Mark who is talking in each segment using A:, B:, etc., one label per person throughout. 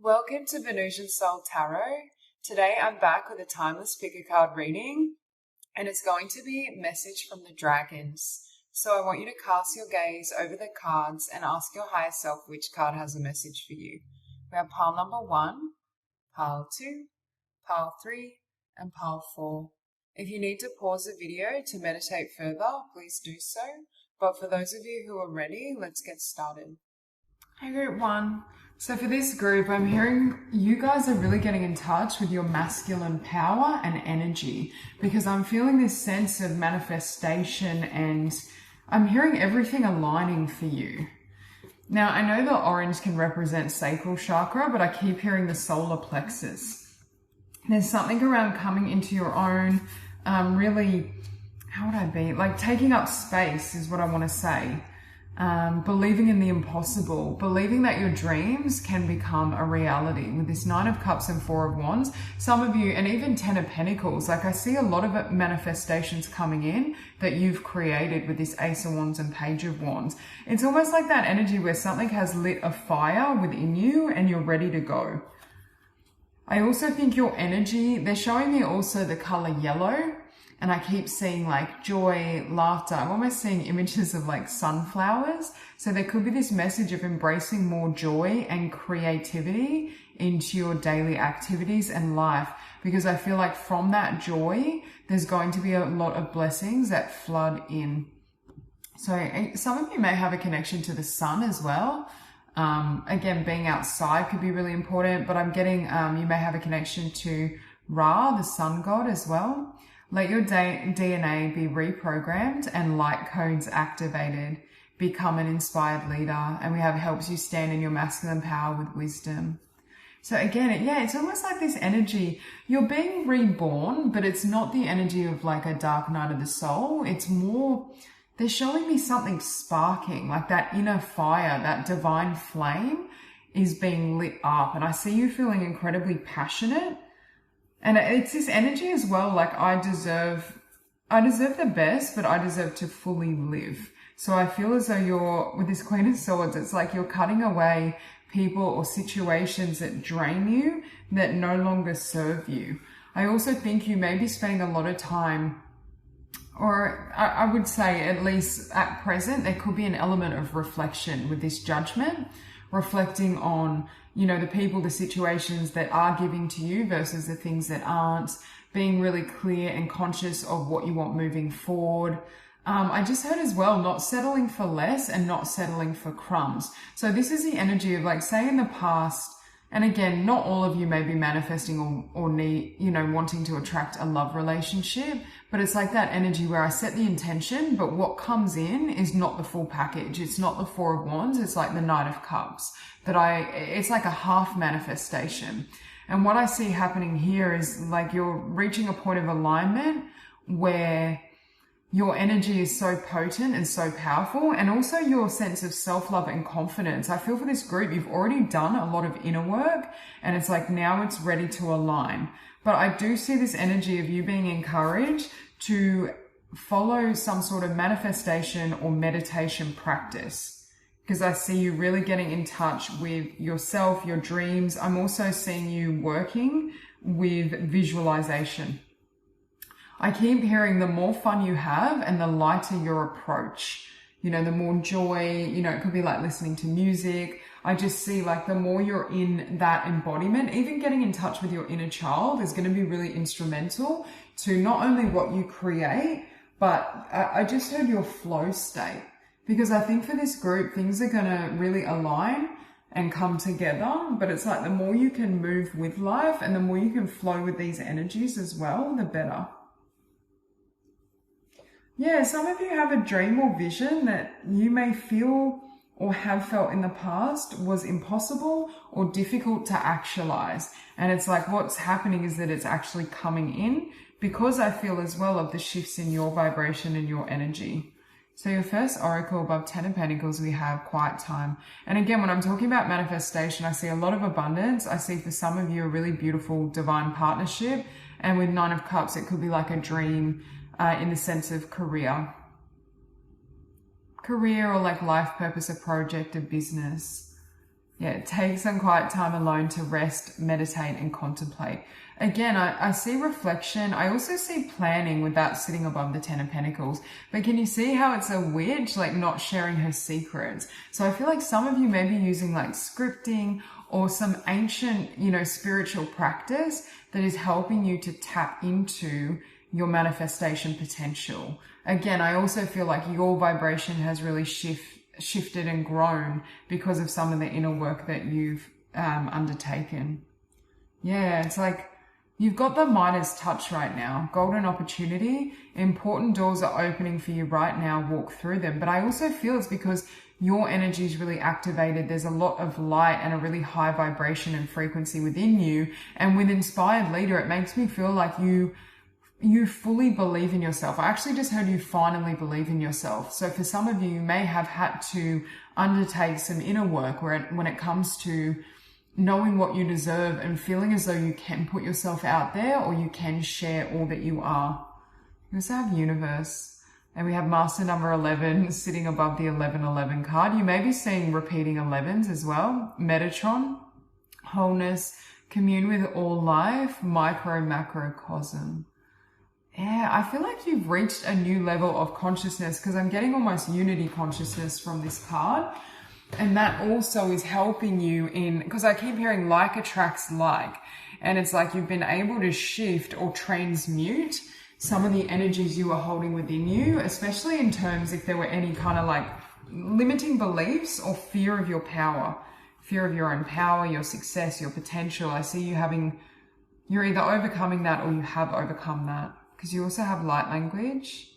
A: Welcome to Venusian Soul Tarot. Today I'm back with a timeless pick a card reading, and it's going to be a message from the dragons. So I want you to cast your gaze over the cards and ask your higher self which card has a message for you. We have pile number 1, pile 2, pile 3, and pile 4. If you need to pause the video to meditate further, please do so. But for those of you who are ready, let's get started. Hey group 1. So for this group, I'm hearing you guys are really getting in touch with your masculine power and energy, because I'm feeling this sense of manifestation and I'm hearing everything aligning for you. Now, I know the orange can represent sacral chakra, but I keep hearing the solar plexus. There's something around coming into your own, really, how would I be? Like taking up space is what I want to say. Believing in the impossible, believing that your dreams can become a reality with this 9 of Cups and 4 of Wands. Some of you, and even 10 of Pentacles, like I see a lot of manifestations coming in that you've created with this Ace of Wands and Page of Wands. It's almost like that energy where something has lit a fire within you and you're ready to go. I also think your energy, they're showing me also the color yellow. And I keep seeing like joy, laughter. I'm almost seeing images of like sunflowers. So there could be this message of embracing more joy and creativity into your daily activities and life. Because I feel like from that joy, there's going to be a lot of blessings that flood in. So some of you may have a connection to the sun as well. Again, being outside could be really important, but I'm getting, you may have a connection to Ra, the sun god as well. Let your DNA be reprogrammed and light codes activated. Become an inspired leader. And we have helps you stand in your masculine power with wisdom. So again, it's almost like this energy. You're being reborn, but it's not the energy of like a dark night of the soul. It's more, they're showing me something sparking, like that inner fire, that divine flame is being lit up. And I see you feeling incredibly passionate. And it's this energy as well, like I deserve the best, but I deserve to fully live. So I feel as though you're, with this Queen of Swords, it's like you're cutting away people or situations that drain you, that no longer serve you. I also think you may be spending a lot of time, or I would say at least at present, there could be an element of reflection with this judgment, reflecting on, you know, the people, the situations that are giving to you versus the things that aren't, being really clear and conscious of what you want moving forward. I just heard as well, not settling for less and not settling for crumbs. So this is the energy of like, say in the past, and again, not all of you may be manifesting or need, you know, wanting to attract a love relationship, but it's like that energy where I set the intention, but what comes in is not the full package. It's not the 4 of Wands. It's like the Knight of Cups it's like a half manifestation. And what I see happening here is like you're reaching a point of alignment where your energy is so potent and so powerful, and also your sense of self-love and confidence. I feel for this group, you've already done a lot of inner work, and it's like now it's ready to align. But I do see this energy of you being encouraged to follow some sort of manifestation or meditation practice, because I see you really getting in touch with yourself, your dreams. I'm also seeing you working with visualization. I keep hearing the more fun you have and the lighter your approach, you know, the more joy, you know, it could be like listening to music. I just see like the more you're in that embodiment, even getting in touch with your inner child is going to be really instrumental to not only what you create, but I just heard your flow state, because I think for this group, things are going to really align and come together. But it's like the more you can move with life and the more you can flow with these energies as well, the better. Yeah, some of you have a dream or vision that you may feel or have felt in the past was impossible or difficult to actualize. And it's like what's happening is that it's actually coming in, because I feel as well of the shifts in your vibration and your energy. So your first oracle above 10 of Pentacles, we have quiet time. And again, when I'm talking about manifestation, I see a lot of abundance. I see for some of you a really beautiful divine partnership. And with 9 of Cups, it could be like a dream in the sense of career or like life purpose, a project, a business. Yeah, take some quiet time alone to rest, meditate, and contemplate. Again, I see reflection. I also see planning with that sitting above the Ten of Pentacles. But can you see how it's a witch, like not sharing her secrets? So I feel like some of you may be using like scripting or some ancient, spiritual practice that is helping you to tap into your manifestation potential. Again, I also feel like your vibration has really shifted and grown because of some of the inner work that you've undertaken. Yeah, it's like you've got the Midas touch right now. Golden opportunity. Important doors are opening for you right now. Walk through them. But I also feel it's because your energy is really activated. There's a lot of light and a really high vibration and frequency within you. And with Inspired Leader, it makes me feel like you fully believe in yourself. I actually just heard you finally believe in yourself. So for some of you, you may have had to undertake some inner work when it comes to knowing what you deserve and feeling as though you can put yourself out there or you can share all that you are. We also have Universe. And we have Master number 11 sitting above the 1111 card. You may be seeing repeating 11s as well. Metatron, wholeness, commune with all life, micro, macrocosm. Yeah, I feel like you've reached a new level of consciousness because I'm getting almost unity consciousness from this card. And that also is helping you because I keep hearing like attracts like. And it's like you've been able to shift or transmute some of the energies you were holding within you, especially in terms if there were any kind of like limiting beliefs or fear of your power, fear of your own power, your success, your potential. I see you're either overcoming that or you have overcome that. Because you also have light language,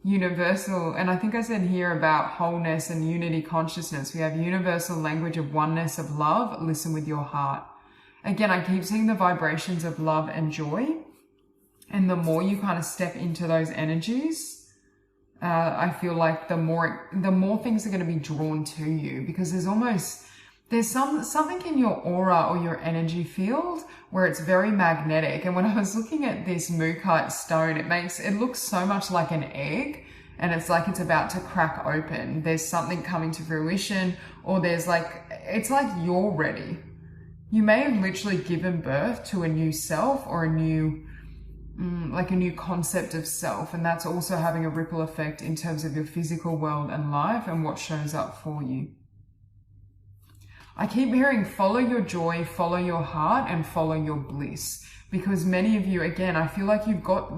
A: universal, and I think I said here about wholeness and unity consciousness. We have universal language of oneness, of love, listen with your heart. Again, I keep seeing the vibrations of love and joy. And the more you kind of step into those energies, I feel like the more things are going to be drawn to you, because there's something in your aura or your energy field where it's very magnetic. And when I was looking at this Mookaite stone, it looks so much like an egg, and it's like it's about to crack open. There's something coming to fruition, or it's like you're ready. You may have literally given birth to a new self or a new concept of self, and that's also having a ripple effect in terms of your physical world and life and what shows up for you. I keep hearing follow your joy, follow your heart, and follow your bliss. Because many of you, again, I feel like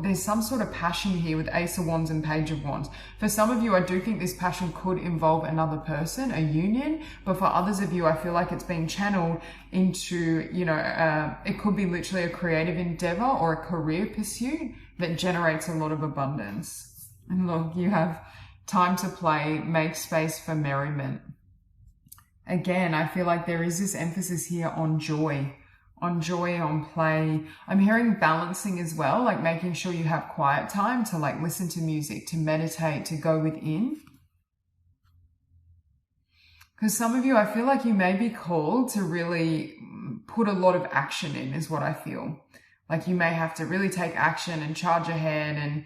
A: there's some sort of passion here with Ace of Wands and Page of Wands. For some of you, I do think this passion could involve another person, a union. But for others of you, I feel like it's being channeled into, it could be literally a creative endeavor or a career pursuit that generates a lot of abundance. And look, you have time to play, make space for merriment. Again, I feel like there is this emphasis here on joy, on play. I'm hearing balancing as well, like making sure you have quiet time to like listen to music, to meditate, to go within. Because some of you, I feel like you may be called to really put a lot of action in, is what I feel. Like you may have to really take action and charge ahead and,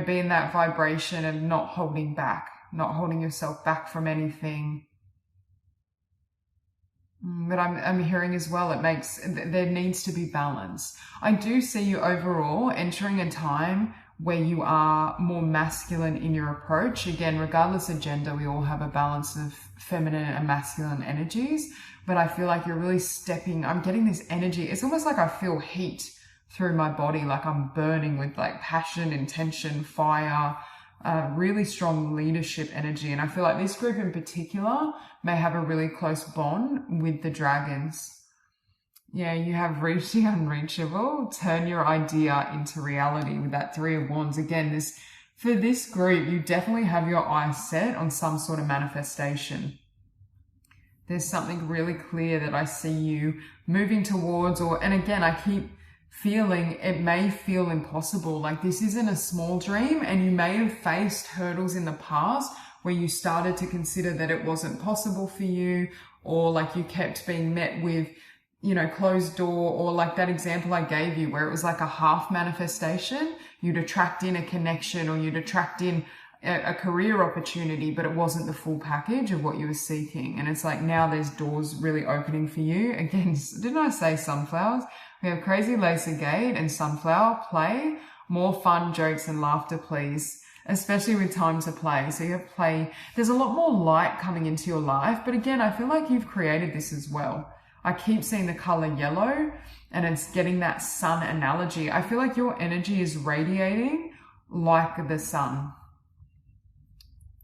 A: be in that vibration of not holding back, not holding yourself back from anything. But I'm hearing as well, there needs to be balance. I do see you overall entering a time where you are more masculine in your approach. Again, regardless of gender, we all have a balance of feminine and masculine energies. But I feel like you're really I'm getting this energy. It's almost like I feel heat through my body, like I'm burning with like passion, intention, fire, really strong leadership energy. And I feel like this group in particular may have a really close bond with the dragons. Yeah, you have reached the unreachable. Turn your idea into reality with that Three of Wands. Again, for this group, you definitely have your eyes set on some sort of manifestation. There's something really clear that I see you moving towards, and again, I keep feeling it may feel impossible. Like this isn't a small dream, and you may have faced hurdles in the past where you started to consider that it wasn't possible for you, or like you kept being met with, closed door, or like that example I gave you where it was like a half manifestation. You'd attract in a connection, or you'd attract in a career opportunity, but it wasn't the full package of what you were seeking. And it's like now there's doors really opening for you. Again, didn't I say sunflowers? We have crazy laser gate and sunflower play. More fun, jokes and laughter, please. Especially with time to play. So you have play. There's a lot more light coming into your life. But again, I feel like you've created this as well. I keep seeing the color yellow and it's getting that sun analogy. I feel like your energy is radiating like the sun.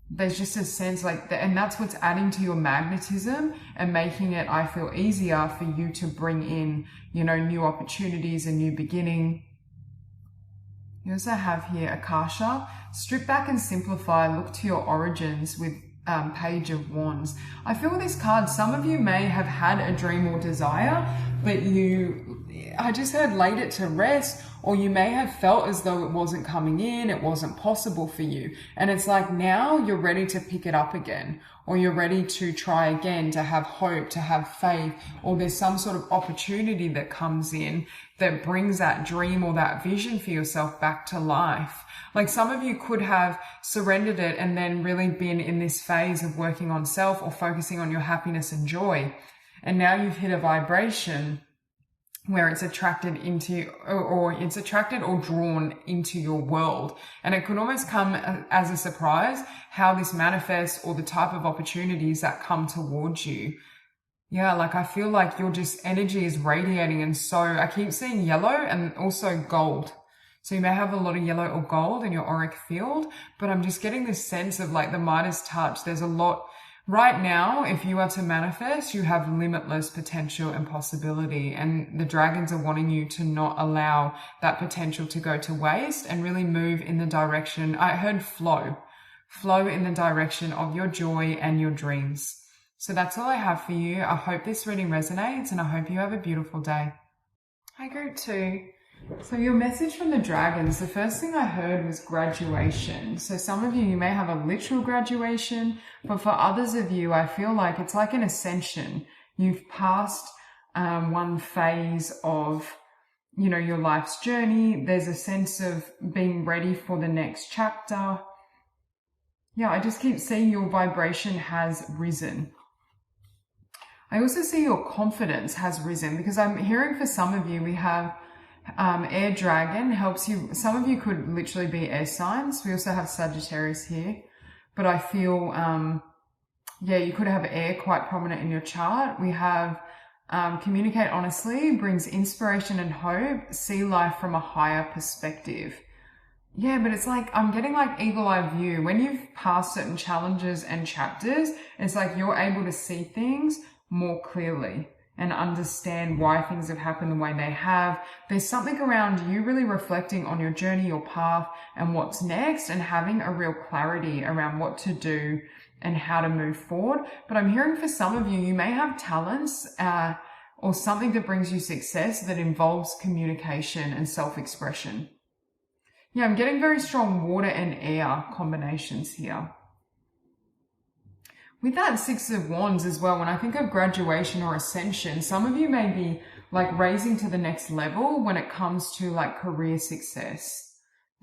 A: There's just a sense like that, and that's what's adding to your magnetism and making it, I feel, easier for you to bring in, you know, new opportunities, a new beginning. You also have here Akasha. Strip back and simplify. Look to your origins with Page of Wands. I feel with this card, some of you may have had a dream or desire, but I just heard laid it to rest, or you may have felt as though it wasn't coming in, it wasn't possible for you. And it's like now you're ready to pick it up again, or you're ready to try again, to have hope, to have faith, or there's some sort of opportunity that comes in that brings that dream or that vision for yourself back to life. Like some of you could have surrendered it and then really been in this phase of working on self or focusing on your happiness and joy. And now you've hit a vibration where it's attracted into, or it's attracted or drawn into your world. And it could almost come as a surprise how this manifests or the type of opportunities that come towards you. Yeah, like I feel like your just energy is radiating. And so I keep seeing yellow and also gold. So you may have a lot of yellow or gold in your auric field, but I'm just getting this sense of like the Midas touch. There's a lot right now. If you are to manifest, you have limitless potential and possibility, and the dragons are wanting you to not allow that potential to go to waste and really move in the direction. I heard flow in the direction of your joy and your dreams. So that's all I have for you. I hope this reading resonates and I hope you have a beautiful day. Hi, group 2. So your message from the dragons, the first thing I heard was graduation. So some of you may have a literal graduation, but for others of you, I feel like it's like an ascension. You've passed one phase of, you know, your life's journey. There's a sense of being ready for the next chapter. Yeah, I just keep seeing your vibration has risen. I also see your confidence has risen, because I'm hearing for some of you, we have air dragon helps you. Some of you could literally be air signs. We also have Sagittarius here, but I feel, yeah, you could have air quite prominent in your chart. We have communicate honestly, brings inspiration and hope, see life from a higher perspective. Yeah, but it's like, I'm getting like eagle eye view. When you've passed certain challenges and chapters, it's like you're able to see things more clearly and understand why things have happened the way they have. There's something around you really reflecting on your journey, your path, and what's next, and having a real clarity around what to do and how to move forward. But I'm hearing for some of you, you may have talents or something that brings you success that involves communication and self-expression. Yeah, I'm getting very strong water and air combinations here. With that Six of Wands as well, when I think of graduation or ascension, some of you may be like raising to the next level when it comes to like career success,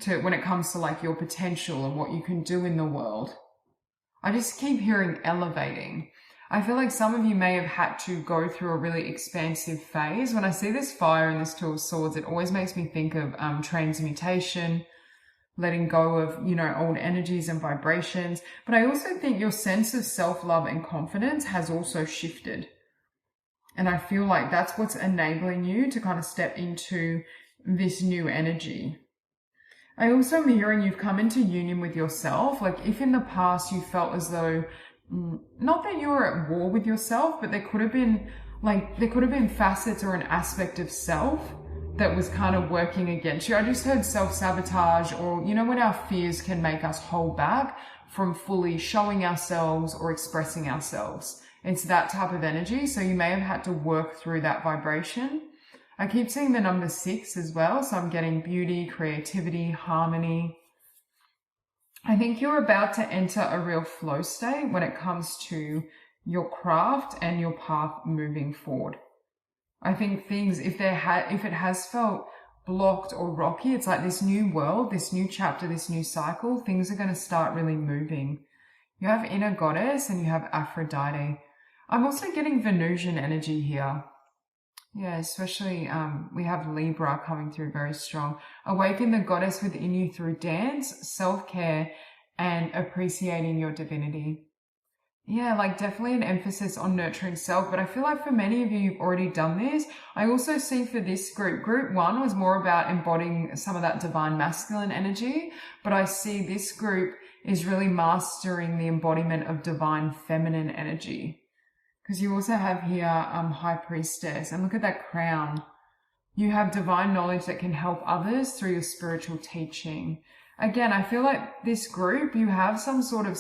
A: when it comes to like your potential and what you can do in the world. I just keep hearing elevating. I feel like some of you may have had to go through a really expansive phase. When I see this fire and this Two of Swords, it always makes me think of transmutation, letting go of, you know, old energies and vibrations. But I also think your sense of self-love and confidence has also shifted. And I feel like that's what's enabling you to kind of step into this new energy. I also am hearing you've come into union with yourself. Like if in the past you felt as though, not that you were at war with yourself, but there could have been facets or an aspect of self that was kind of working against you. I just heard self-sabotage, or, you know, when our fears can make us hold back from fully showing ourselves or expressing ourselves. It's that type of energy. So you may have had to work through that vibration. I keep seeing the number 6 as well. So I'm getting beauty, creativity, harmony. I think you're about to enter a real flow state when it comes to your craft and your path moving forward. I think things, if it has felt blocked or rocky. It's like this new world, this new chapter, this new cycle. Things are going to start really moving. You have inner goddess and you have Aphrodite. I'm also getting Venusian energy here. Yeah, especially we have Libra coming through very strong. Awaken the goddess within you through dance, self-care, and appreciating your divinity. Yeah, like definitely an emphasis on nurturing self, but I feel like for many of you, you've already done this. I also see for this group 1 was more about embodying some of that divine masculine energy, but I see this group is really mastering the embodiment of divine feminine energy. Because you also have here High Priestess, and look at that crown. You have divine knowledge that can help others through your spiritual teaching. Again, I feel like this group, you have some sort of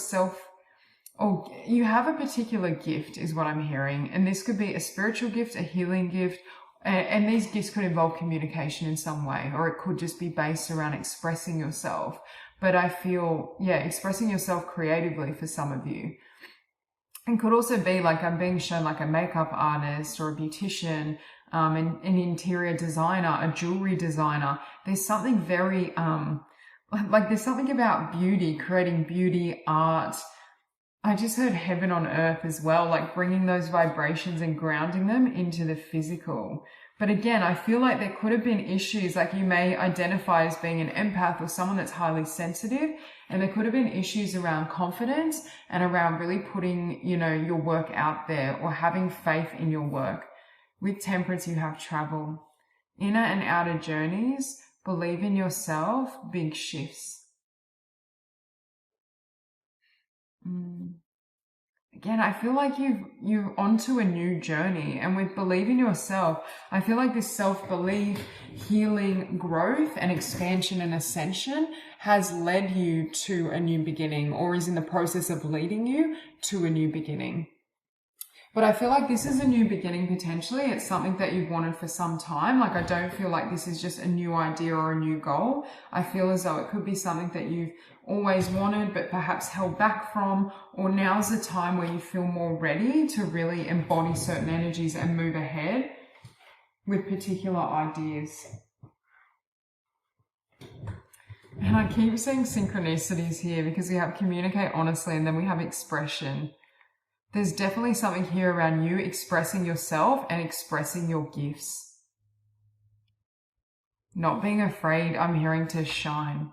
A: or you have a particular gift is what I'm hearing. And this could be a spiritual gift, a healing gift, and these gifts could involve communication in some way, or it could just be based around expressing yourself. But I feel, yeah, expressing yourself creatively for some of you. And could also be like I'm being shown like a makeup artist or a beautician, an interior designer, a jewelry designer. There's something very, like there's something about beauty, creating beauty, art. I just heard heaven on earth as well, like bringing those vibrations and grounding them into the physical. But again, I feel like there could have been issues, like you may identify as being an empath or someone that's highly sensitive, and there could have been issues around confidence and around really putting, you know, your work out there or having faith in your work. With Temperance, you have travel, inner and outer journeys, believe in yourself, big shifts. Again, I feel like you're onto a new journey, and with believe in yourself, I feel like this self-belief, healing, growth and expansion and ascension has led you to a new beginning, or is in the process of leading you to a new beginning. But I feel like this is a new beginning potentially. It's something that you've wanted for some time. Like I don't feel like this is just a new idea or a new goal. I feel as though it could be something that you've always wanted but perhaps held back from, or now's the time where you feel more ready to really embody certain energies and move ahead with particular ideas. And I keep seeing synchronicities here because we have communicate honestly and then we have expression. There's definitely something here around you expressing yourself and expressing your gifts. Not being afraid, I'm hearing, to shine,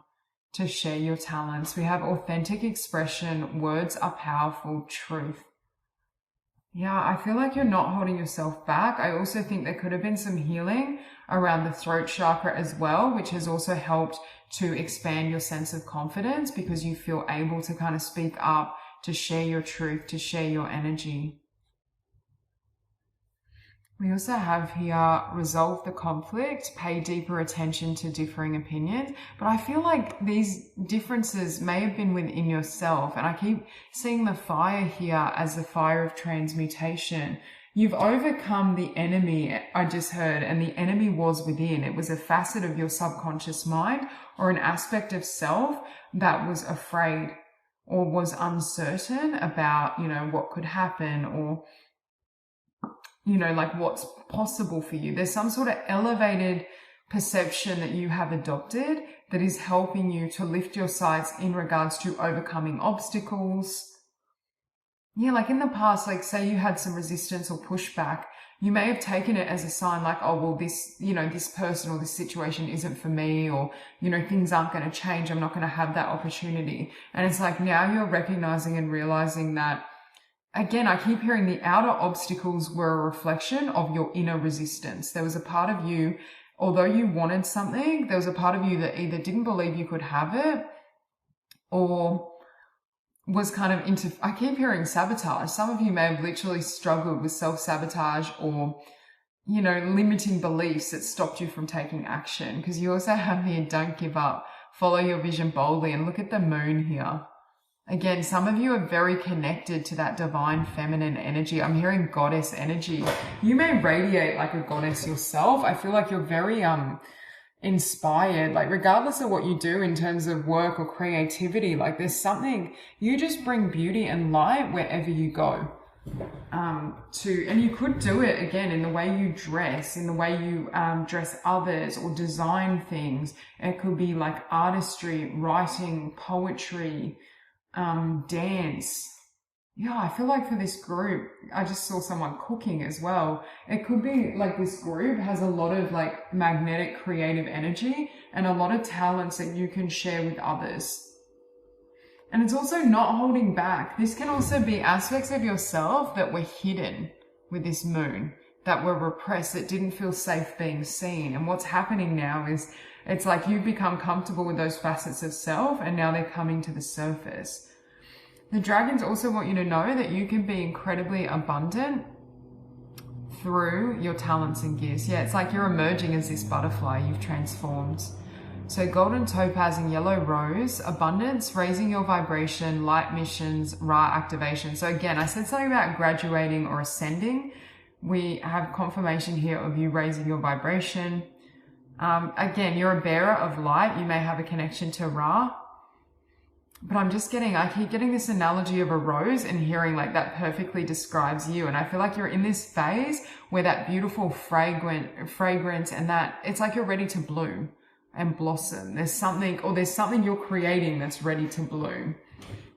A: to share your talents. We have authentic expression, words are powerful, truth. Yeah, I feel like you're not holding yourself back. I also think there could have been some healing around the throat chakra as well, which has also helped to expand your sense of confidence because you feel able to kind of speak up, to share your truth, to share your energy. We also have here, resolve the conflict, pay deeper attention to differing opinions. But I feel like these differences may have been within yourself. And I keep seeing the fire here as the fire of transmutation. You've overcome the enemy, I just heard, and the enemy was within. It was a facet of your subconscious mind or an aspect of self that was afraid or was uncertain about, you know, what could happen or, you know, like what's possible for you. There's some sort of elevated perception that you have adopted that is helping you to lift your sights in regards to overcoming obstacles. Yeah, like in the past, like say you had some resistance or pushback, you may have taken it as a sign like, oh, well, this, you know, this person or this situation isn't for me, or, you know, things aren't going to change. I'm not going to have that opportunity. And it's like now you're recognizing and realizing that, again, I keep hearing the outer obstacles were a reflection of your inner resistance. There was a part of you, although you wanted something, there was a part of you that either didn't believe you could have it or was kind of into, I keep hearing sabotage. Some of you may have literally struggled with self-sabotage or, you know, limiting beliefs that stopped you from taking action. Because you also have here, don't give up, follow your vision boldly, and look at the moon here. Again, some of you are very connected to that divine feminine energy. I'm hearing goddess energy. You may radiate like a goddess yourself. I feel like you're very inspired, like regardless of what you do in terms of work or creativity, like there's something, you just bring beauty and light wherever you go. and you could do it again in the way you dress, in the way you dress others or design things. It could be like artistry, writing, poetry, dance. Yeah, I feel like for this group, I just saw someone cooking as well. It could be like this group has a lot of like magnetic creative energy and a lot of talents that you can share with others. And it's also not holding back. This can also be aspects of yourself that were hidden with this moon, that were repressed, that didn't feel safe being seen. And what's happening now is it's like you've become comfortable with those facets of self and now they're coming to the surface. The dragons also want you to know that you can be incredibly abundant through your talents and gifts. Yeah, it's like you're emerging as this butterfly. You've transformed. So golden topaz and yellow rose, abundance, raising your vibration, light missions, Ra activation. So again, I said something about graduating or ascending. We have confirmation here of you raising your vibration. Again, you're a bearer of light. You may have a connection to Ra. But I keep getting this analogy of a rose and hearing like that perfectly describes you. And I feel like you're in this phase where that beautiful fragrance and that it's like you're ready to bloom and blossom. There's something you're creating that's ready to bloom.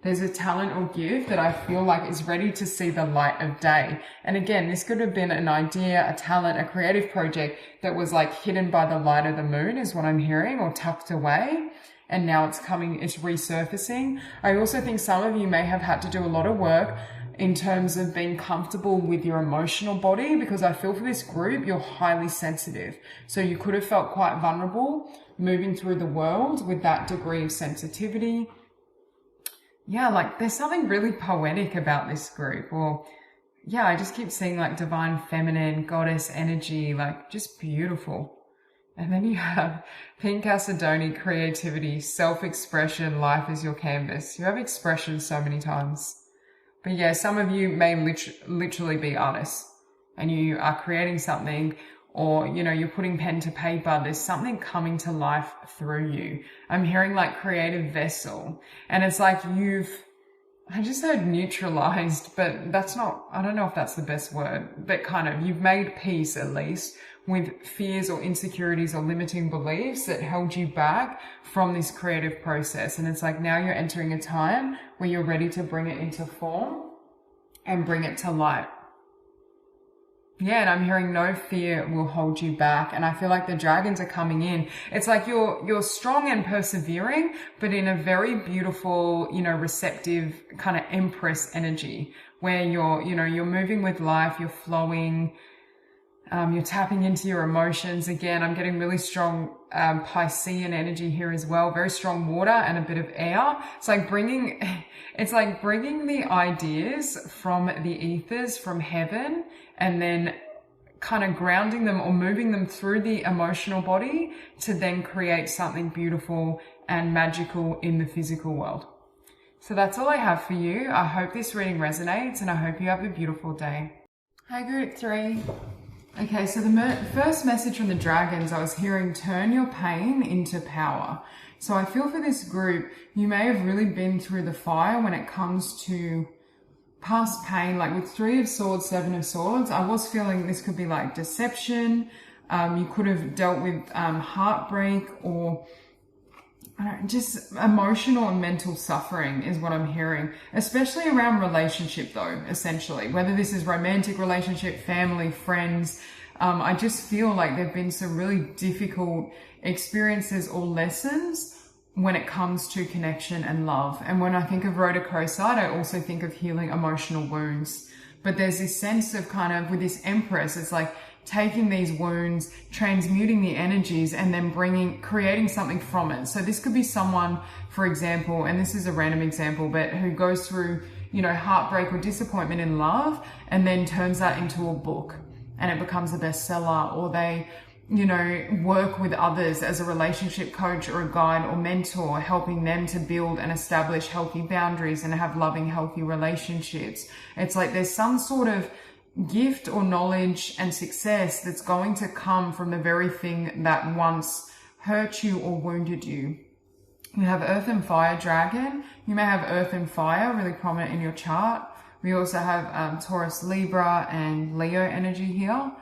A: There's a talent or gift that I feel like is ready to see the light of day. And again, this could have been an idea, a talent, a creative project that was like hidden by the light of the moon is what I'm hearing, or tucked away. And now it's resurfacing. I also think some of you may have had to do a lot of work in terms of being comfortable with your emotional body, because I feel for this group, you're highly sensitive. So you could have felt quite vulnerable moving through the world with that degree of sensitivity. Yeah, like there's something really poetic about this group. Or yeah, I just keep seeing like divine feminine, goddess energy, like just beautiful. And then you have Pink Chalcedony, creativity, self-expression, life is your canvas. You have expression so many times. But yeah, some of you may literally be artists and you are creating something, or, you know, you're putting pen to paper. There's something coming to life through you. I'm hearing like creative vessel, and it's like I just heard neutralized, but I don't know if that's the best word, but kind of, you've made peace at least with fears or insecurities or limiting beliefs that held you back from this creative process. And it's like now you're entering a time where you're ready to bring it into form and bring it to light. Yeah, and I'm hearing no fear will hold you back. And I feel like the dragons are coming in. It's like you're strong and persevering, but in a very beautiful, you know, receptive kind of empress energy where you're moving with life, you're flowing, you're tapping into your emotions. Again, I'm getting really strong Piscean energy here as well. Very strong water and a bit of air. It's like bringing the ideas from the ethers, from heaven, and then kind of grounding them or moving them through the emotional body to then create something beautiful and magical in the physical world. So that's all I have for you. I hope this reading resonates and I hope you have a beautiful day. Hi, group 3. Okay, so the first message from the dragons, I was hearing, turn your pain into power. So I feel for this group, you may have really been through the fire when it comes to past pain, like with 3 of Swords, 7 of Swords. I was feeling this could be like deception. You could have dealt with heartbreak or just emotional and mental suffering is what I'm hearing, especially around relationship though, essentially, whether this is romantic relationship, family, friends. I just feel like there've been some really difficult experiences or lessons when it comes to connection and love. And when I think of Rhodochrosite, I also think of healing emotional wounds. But there's this sense of kind of, with this Empress, it's like taking these wounds, transmuting the energies, and then creating something from it. So this could be someone, for example, and this is a random example, but who goes through, you know, heartbreak or disappointment in love and then turns that into a book and it becomes a bestseller, or they, you know, work with others as a relationship coach or a guide or mentor, helping them to build and establish healthy boundaries and have loving, healthy relationships. It's like there's some sort of gift or knowledge and success that's going to come from the very thing that once hurt you or wounded you. You have Earth and Fire dragon. You may have Earth and Fire really prominent in your chart, We also have Taurus, Libra, and Leo energy here.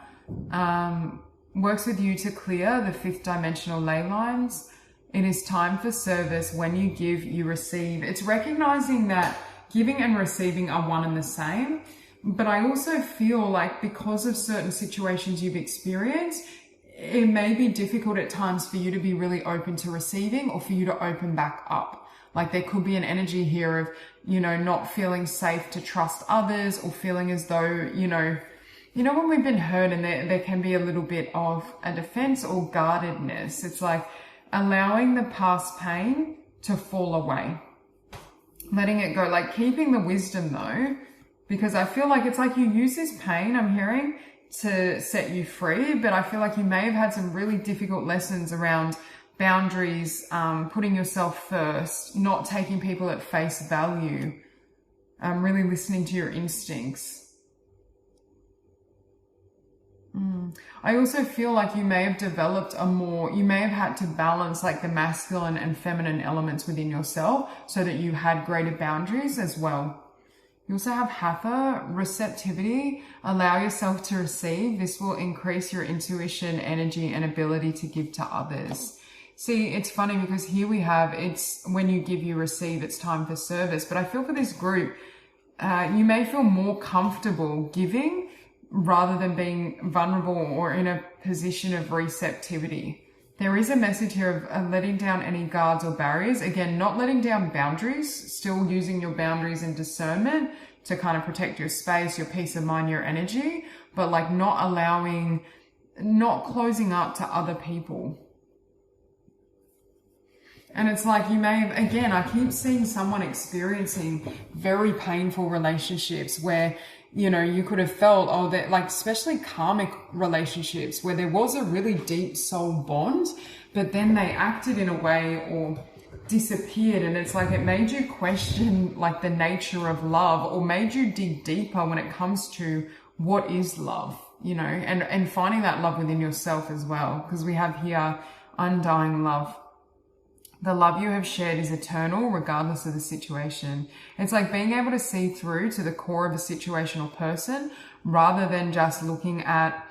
A: Works with you to clear the fifth dimensional ley lines. It is time for service. When you give, you receive. It's recognizing that giving and receiving are one and the same. But I also feel like because of certain situations you've experienced, it may be difficult at times for you to be really open to receiving or for you to open back up. Like there could be an energy here of, not feeling safe to trust others, or feeling as though, when we've been hurt and there can be a little bit of a defense or guardedness. It's like allowing the past pain to fall away, letting it go, like keeping the wisdom though, because I feel like it's like you use this pain, I'm hearing, to set you free, but I feel like you may have had some really difficult lessons around boundaries, putting yourself first, not taking people at face value, really listening to your instincts. I also feel like you may have developed you may have had to balance like the masculine and feminine elements within yourself so that you had greater boundaries as well. You also have Hatha, receptivity, allow yourself to receive. This will increase your intuition, energy, and ability to give to others. See, it's funny because here we have, it's when you give, you receive, it's time for service. But I feel for this group, you may feel more comfortable giving rather than being vulnerable or in a position of receptivity. There is a message here of letting down any guards or barriers. Again, not letting down boundaries, still using your boundaries and discernment to kind of protect your space, your peace of mind, your energy, but like not closing up to other people. And it's like you may have, again, I keep seeing someone experiencing very painful relationships where, you could have felt, that like, especially karmic relationships where there was a really deep soul bond, but then they acted in a way or disappeared. And it's like, it made you question like the nature of love, or made you dig deeper when it comes to what is love, and finding that love within yourself as well. Because we have here undying love. The love you have shared is eternal, regardless of the situation. It's like being able to see through to the core of a situation or person, rather than just looking at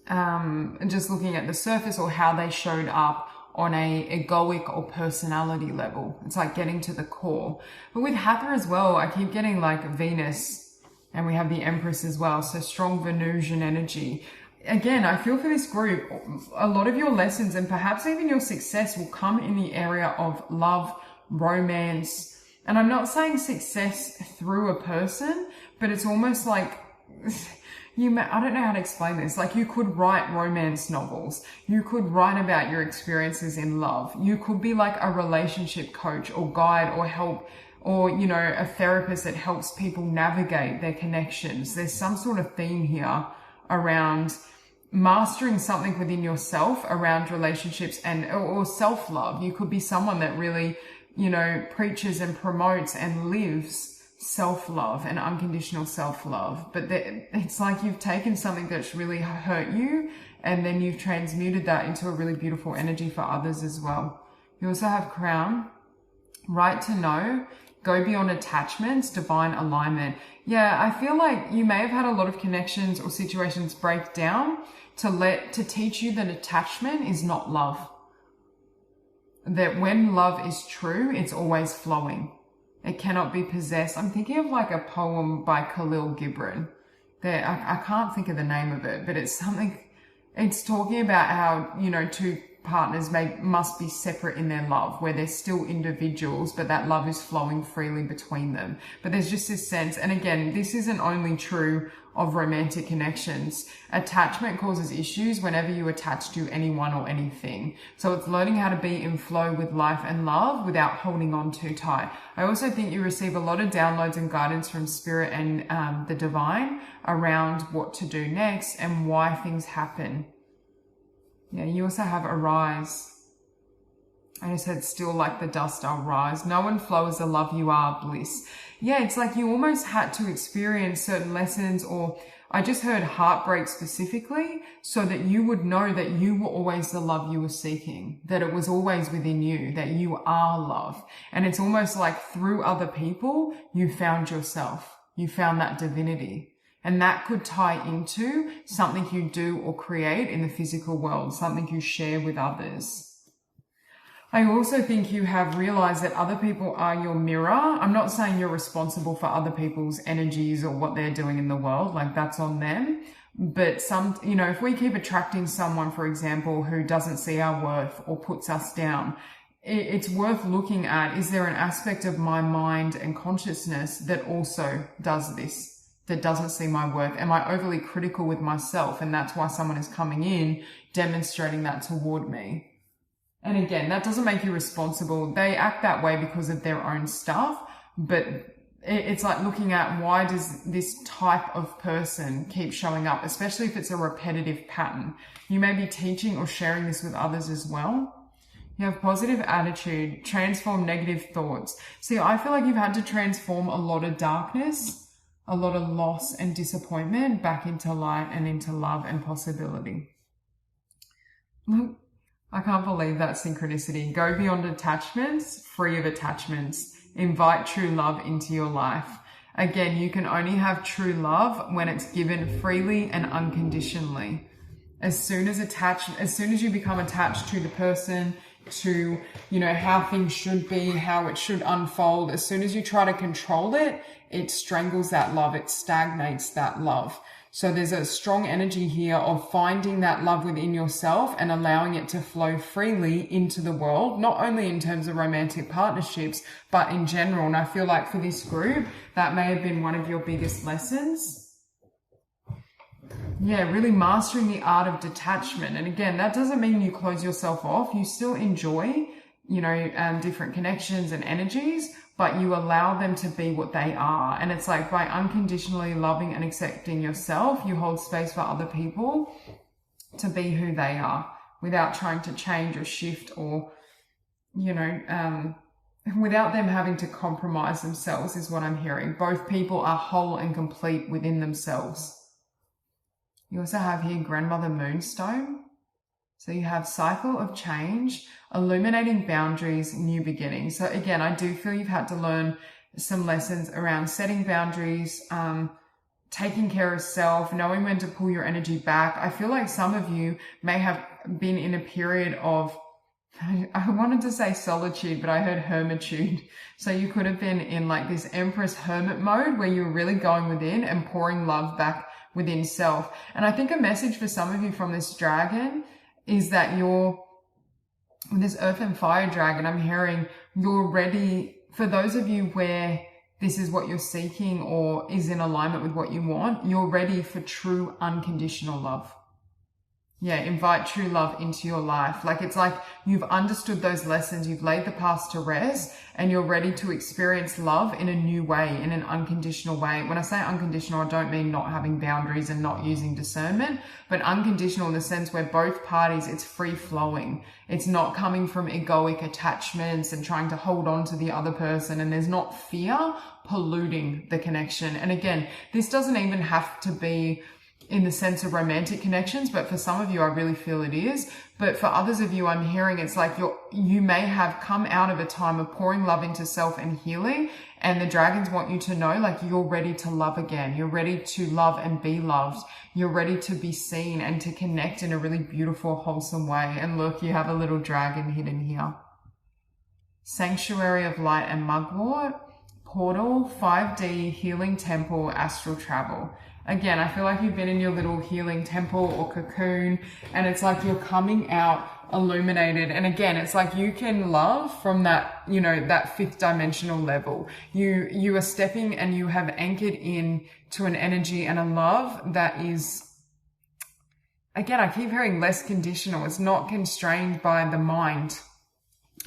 A: the surface or how they showed up on a egoic or personality level. It's like getting to the core. But with Hatha as well, I keep getting like Venus, and we have the Empress as well. So strong Venusian energy. Again, I feel for this group, a lot of your lessons and perhaps even your success will come in the area of love, romance. And I'm not saying success through a person, but it's almost like I don't know how to explain this. Like you could write romance novels. You could write about your experiences in love. You could be like a relationship coach or guide or help, or, a therapist that helps people navigate their connections. There's some sort of theme here around mastering something within yourself around relationships or self-love. You could be someone that really, preaches and promotes and lives self-love and unconditional self-love. But it's like you've taken something that's really hurt you, and then you've transmuted that into a really beautiful energy for others as well. You also have Crown, right to know, go beyond attachments, divine alignment. Yeah, I feel like you may have had a lot of connections or situations break down to teach you that attachment is not love. That when love is true, it's always flowing. It cannot be possessed. I'm thinking of like a poem by Khalil Gibran. I can't think of the name of it, but it's talking about how, two partners must be separate in their love, where they're still individuals, but that love is flowing freely between them. But there's just this sense, and again, this isn't only true of romantic connections. Attachment causes issues whenever you attach to anyone or anything. So it's learning how to be in flow with life and love without holding on too tight. I also think you receive a lot of downloads and guidance from spirit and the divine around what to do next and why things happen. Yeah, you also have arise. I said, still like the dust, I'll rise. Know and flow as the love you are, bliss. yeah, it's like you almost had to experience certain lessons, or I just heard heartbreak specifically, so that you would know that you were always the love you were seeking, that it was always within you, that you are love. And it's almost like through other people, you found yourself, you found that divinity. And that could tie into something you do or create in the physical world, something you share with others. I also think you have realized that other people are your mirror. I'm not saying you're responsible for other people's energies or what they're doing in the world, like that's on them. But if we keep attracting someone, for example, who doesn't see our worth or puts us down, it's worth looking at, is there an aspect of my mind and consciousness that also does this, that doesn't see my worth? Am I overly critical with myself? And that's why someone is coming in, demonstrating that toward me. And again, that doesn't make you responsible. They act that way because of their own stuff, but it's like looking at, why does this type of person keep showing up, especially if it's a repetitive pattern. You may be teaching or sharing this with others as well. You have positive attitude, transform negative thoughts. See, I feel like you've had to transform a lot of darkness, a lot of loss and disappointment back into light and into love and possibility. I can't believe that synchronicity. Go beyond attachments, free of attachments. Invite true love into your life. Again, you can only have true love when it's given freely and unconditionally. As soon as you become attached to the person, to, how things should be, how it should unfold, as soon as you try to control it, it strangles that love, it stagnates that love. So there's a strong energy here of finding that love within yourself and allowing it to flow freely into the world, not only in terms of romantic partnerships, but in general. And I feel like for this group, that may have been one of your biggest lessons. Yeah, really mastering the art of detachment. And again, that doesn't mean you close yourself off. You still enjoy, different connections and energies, but you allow them to be what they are. And it's like, by unconditionally loving and accepting yourself, you hold space for other people to be who they are without trying to change or shift or, without them having to compromise themselves, is what I'm hearing. Both people are whole and complete within themselves. You also have here Grandmother Moonstone. So you have cycle of change, illuminating boundaries, new beginnings. So again, I do feel you've had to learn some lessons around setting boundaries, taking care of self, knowing when to pull your energy back. I feel like some of you may have been in a period of, I wanted to say solitude, but I heard hermitude. So you could have been in like this Empress hermit mode where you're really going within and pouring love back within self. And I think a message for some of you from this dragon is that this earth and fire dragon, I'm hearing you're ready, for those of you where this is what you're seeking or is in alignment with what you want, you're ready for true unconditional love. Yeah, invite true love into your life. Like, it's like you've understood those lessons, you've laid the past to rest, and you're ready to experience love in a new way, in an unconditional way. When I say unconditional, I don't mean not having boundaries and not using discernment, but unconditional in the sense where both parties, it's free flowing. It's not coming from egoic attachments and trying to hold on to the other person, and there's not fear polluting the connection. And again, this doesn't even have to be in the sense of romantic connections, but for some of you, I really feel it is. But for others of you, I'm hearing it's like you may have come out of a time of pouring love into self and healing, and the dragons want you to know, like, you're ready to love again. You're ready to love and be loved. You're ready to be seen and to connect in a really beautiful, wholesome way. And look, you have a little dragon hidden here. Sanctuary of Light and Mugwort, portal, 5D, healing temple, astral travel. Again, I feel like you've been in your little healing temple or cocoon, and it's like you're coming out illuminated. And again, it's like you can love from that, that fifth dimensional level. You are stepping and you have anchored in to an energy and a love that is, again, I keep hearing less conditional. It's not constrained by the mind.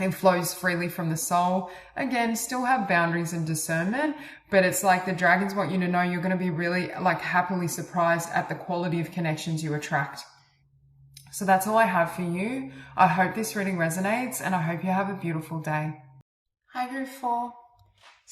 A: It flows freely from the soul. Again, still have boundaries and discernment, but it's like the dragons want you to know you're going to be really like happily surprised at the quality of connections you attract. So that's all I have for you. I hope this reading resonates, and I hope you have a beautiful day. Hi, Group 4.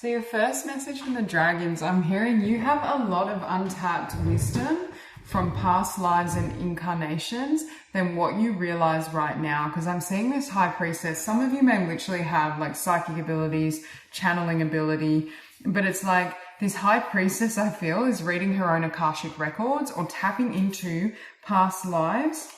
A: So your first message from the dragons, I'm hearing you have a lot of untapped wisdom from past lives and incarnations than what you realize right now. Because I'm seeing this high priestess. Some of you may literally have like psychic abilities, channeling ability, but it's like this high priestess, I feel, is reading her own Akashic records or tapping into past lives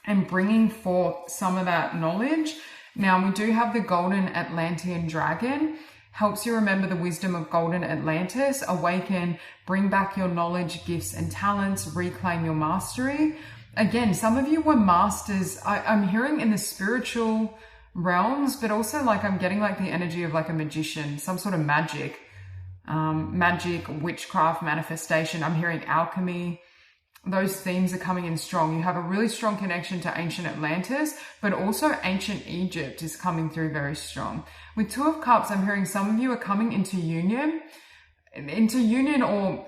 A: and bringing forth some of that knowledge. Now, we do have the Golden Atlantean Dragon. Helps you remember the wisdom of Golden Atlantis, awaken, bring back your knowledge, gifts, and talents, reclaim your mastery. Again, some of you were masters. I'm hearing in the spiritual realms, but also like I'm getting like the energy of like a magician, some sort of magic, witchcraft, manifestation. I'm hearing alchemy. Those themes are coming in strong. You have a really strong connection to ancient Atlantis, but also ancient Egypt is coming through very strong. With Two of Cups, I'm hearing some of you are coming into union or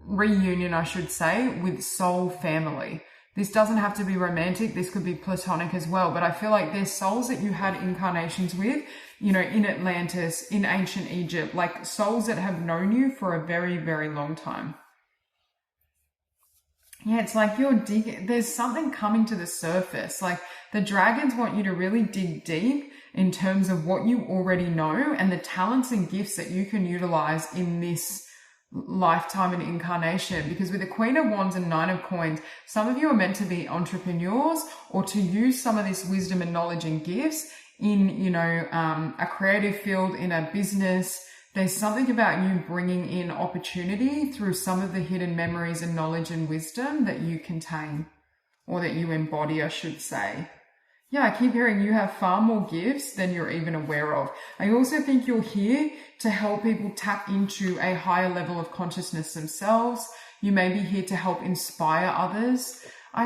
A: reunion, I should say, with soul family. This doesn't have to be romantic. This could be platonic as well. But I feel like there's souls that you had incarnations with, you know, in Atlantis, in ancient Egypt, like souls that have known you for a very, very long time. Yeah, it's like you're digging, there's something coming to the surface. Like the dragons want you to really dig deep in terms of what you already know and the talents and gifts that you can utilize in this lifetime and incarnation. Because with the Queen of Wands and Nine of Coins, some of you are meant to be entrepreneurs or to use some of this wisdom and knowledge and gifts in, you know, a creative field, in a business. There's something about you bringing in opportunity through some of the hidden memories and knowledge and wisdom that you contain, or that you embody, I should say. Yeah, I keep hearing you have far more gifts than you're even aware of. I also think you're here to help people tap into a higher level of consciousness themselves. You may be here to help inspire others.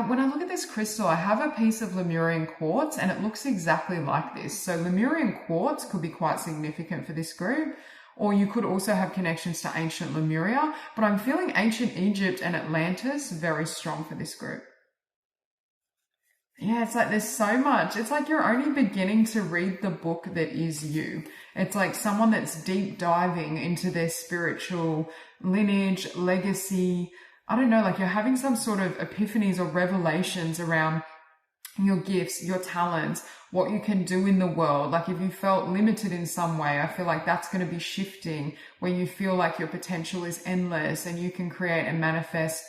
A: When I look at this crystal, I have a piece of Lemurian quartz and it looks exactly like this. So Lemurian quartz could be quite significant for this group. Or you could also have connections to ancient Lemuria, but I'm feeling ancient Egypt and Atlantis very strong for this group. Yeah, it's like there's so much. It's like you're only beginning to read the book that is you. It's like someone that's deep diving into their spiritual lineage, legacy. I don't know, like you're having some sort of epiphanies or revelations around your gifts, your talents, what you can do in the world. Like if you felt limited in some way, I feel like that's going to be shifting, where you feel like your potential is endless and you can create and manifest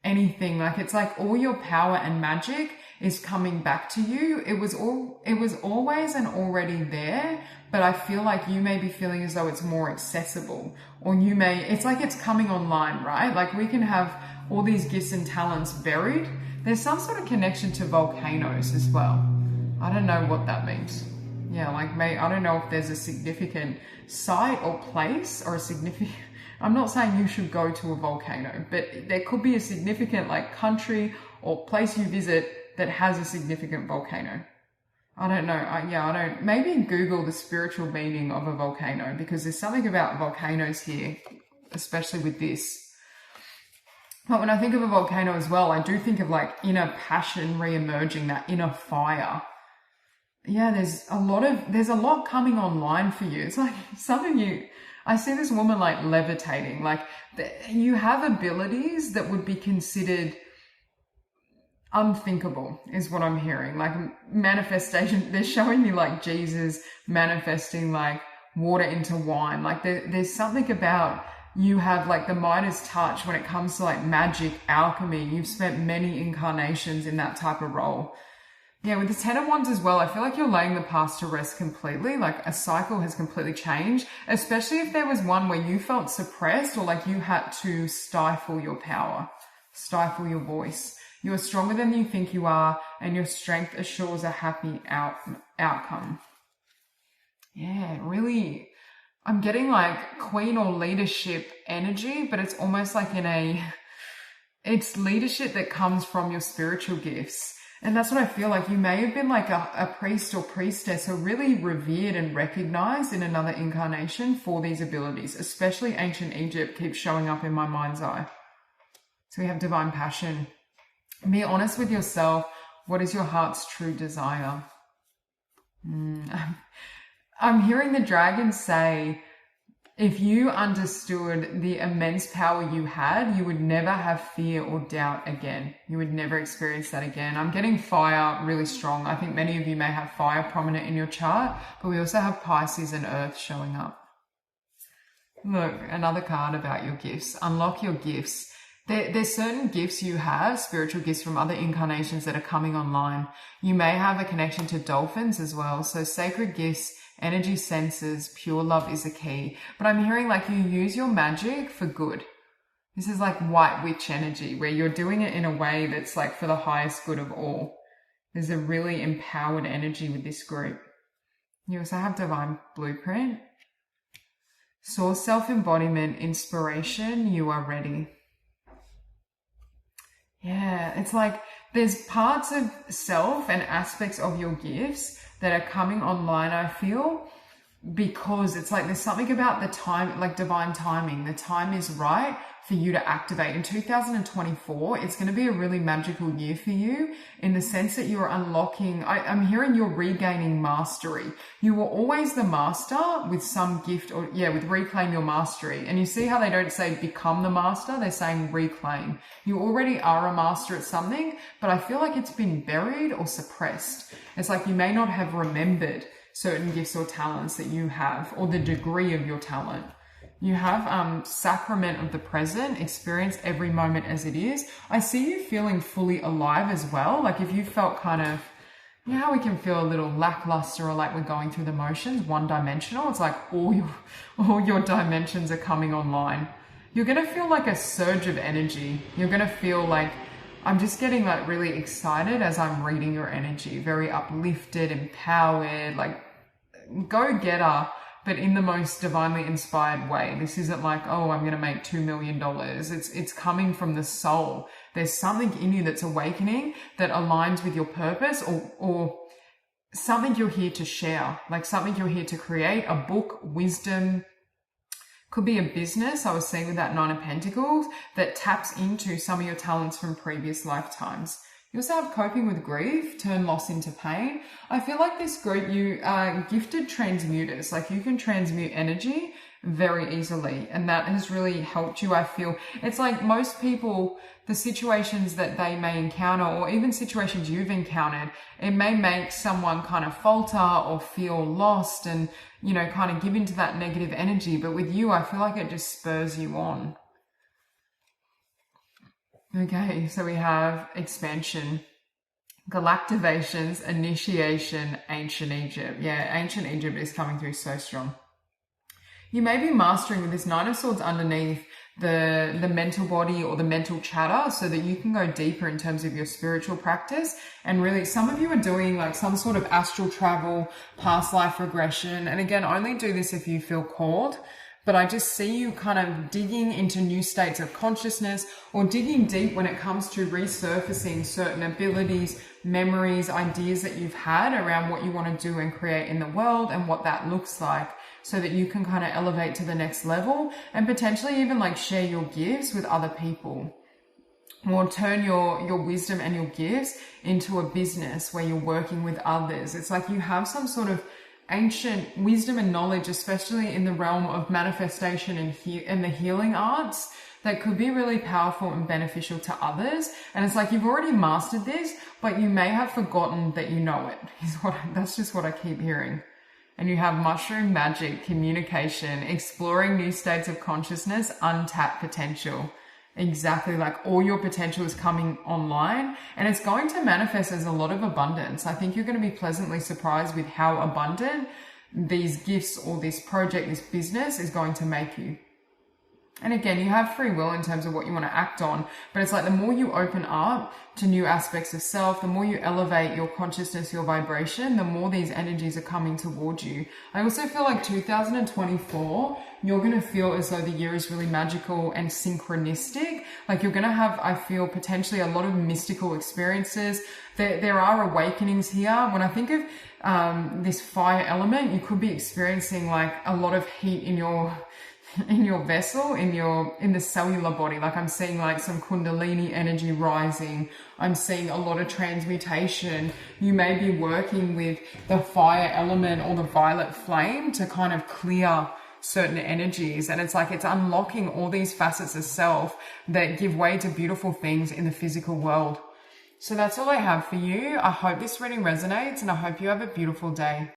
A: anything. Like it's like all your power and magic is coming back to you. It was always and already there, but I feel like you may be feeling as though it's more accessible, or it's like it's coming online, right? Like we can have all these gifts and talents buried. There's some sort of connection to volcanoes as well. I don't know what that means. Yeah, like I don't know if there's a significant site or place or I'm not saying you should go to a volcano, but there could be a significant like country or place you visit that has a significant volcano. I don't know. Maybe Google the spiritual meaning of a volcano, because there's something about volcanoes here, especially with this. But when I think of a volcano as well, I do think of like inner passion re-emerging, that inner fire. Yeah, there's a lot coming online for you. It's like I see this woman like levitating, like you have abilities that would be considered unthinkable is what I'm hearing. Like manifestation, they're showing me like Jesus manifesting like water into wine. Like there's something about you have like the Midas touch when it comes to like magic, alchemy. You've spent many incarnations in that type of role. Yeah, with the Ten of Wands as well, I feel like you're laying the past to rest completely. Like a cycle has completely changed, especially if there was one where you felt suppressed or like you had to stifle your power, stifle your voice. You are stronger than you think you are, and your strength assures a happy outcome. Yeah, really. I'm getting like queen or leadership energy, but it's almost like it's leadership that comes from your spiritual gifts. And that's what I feel like. You may have been like a priest or priestess who really revered and recognized in another incarnation for these abilities, especially ancient Egypt keeps showing up in my mind's eye. So we have divine passion. Be honest with yourself. What is your heart's true desire? I'm hearing the dragon say, if you understood the immense power you had, you would never have fear or doubt again. You would never experience that again. I'm getting fire really strong. I think many of you may have fire prominent in your chart, but we also have Pisces and Earth showing up. Look, another card about your gifts. Unlock your gifts. There's certain gifts you have, spiritual gifts from other incarnations that are coming online. You may have a connection to dolphins as well. So sacred gifts, energy senses, pure love is a key. But I'm hearing like you use your magic for good. This is like white witch energy where you're doing it in a way that's like for the highest good of all. There's a really empowered energy with this group. You also have divine blueprint. Source self-embodiment, inspiration, you are ready. Yeah, it's like there's parts of self and aspects of your gifts that are coming online, I feel, because it's like there's something about the time, like divine timing. The time is right for you to activate. In 2024, it's going to be a really magical year for you in the sense that you're unlocking, I'm hearing you're regaining mastery. You were always the master with some gift or with reclaim your mastery. And you see how they don't say become the master, they're saying reclaim. You already are a master at something, but I feel like it's been buried or suppressed. It's like you may not have remembered certain gifts or talents that you have, or the degree of your talent. You have sacrament of the present, experience every moment as it is. I see you feeling fully alive as well. Like if you felt kind of, you know how we can feel a little lackluster or like we're going through the motions, one-dimensional. It's like all your dimensions are coming online. You're going to feel like a surge of energy. You're going to feel like, I'm just getting like really excited as I'm reading your energy, very uplifted, empowered, like go-getter, but in the most divinely inspired way. This isn't like, oh, I'm going to make $2 million. It's coming from the soul. There's something in you that's awakening that aligns with your purpose or something you're here to share, like something you're here to create, a book, wisdom, could be a business. I was seeing with that Nine of Pentacles that taps into some of your talents from previous lifetimes. You also have coping with grief, turn loss into pain. I feel like this group, you are gifted transmuters. Like you can transmute energy very easily. And that has really helped you, I feel. It's like most people, the situations that they may encounter or even situations you've encountered, it may make someone kind of falter or feel lost and, you know, kind of give into that negative energy. But with you, I feel like it just spurs you on. Okay, so we have expansion, galactivations, initiation, ancient Egypt. Yeah, ancient Egypt is coming through so strong. You may be mastering with this Nine of Swords underneath the mental body or the mental chatter so that you can go deeper in terms of your spiritual practice. And really, some of you are doing like some sort of astral travel, past life regression. And again, only do this if you feel called. But I just see you kind of digging into new states of consciousness or digging deep when it comes to resurfacing certain abilities, memories, ideas that you've had around what you want to do and create in the world and what that looks like so that you can kind of elevate to the next level and potentially even like share your gifts with other people. Or turn your wisdom and your gifts into a business where you're working with others. It's like you have some sort of ancient wisdom and knowledge, especially in the realm of manifestation and the healing arts, that could be really powerful and beneficial to others. And it's like you've already mastered this, but you may have forgotten that you know it. That's just what I keep hearing. And you have mushroom magic, communication, exploring new states of consciousness, untapped potential. Exactly, like all your potential is coming online and it's going to manifest as a lot of abundance. I think you're going to be pleasantly surprised with how abundant these gifts or this project, this business is going to make you. And again, you have free will in terms of what you want to act on, but it's like the more you open up to new aspects of self, the more you elevate your consciousness, your vibration, the more these energies are coming towards you. I also feel like 2024, you're going to feel as though the year is really magical and synchronistic. Like you're going to have, I feel, potentially a lot of mystical experiences. There are awakenings here. When I think of this fire element, you could be experiencing like a lot of heat in your vessel, in the cellular body. Like I'm seeing like some kundalini energy rising. I'm seeing a lot of transmutation. You may be working with the fire element or the violet flame to kind of clear certain energies. And it's like it's unlocking all these facets of self that give way to beautiful things in the physical world. So that's all I have for you. I hope this reading resonates, and I hope you have a beautiful day.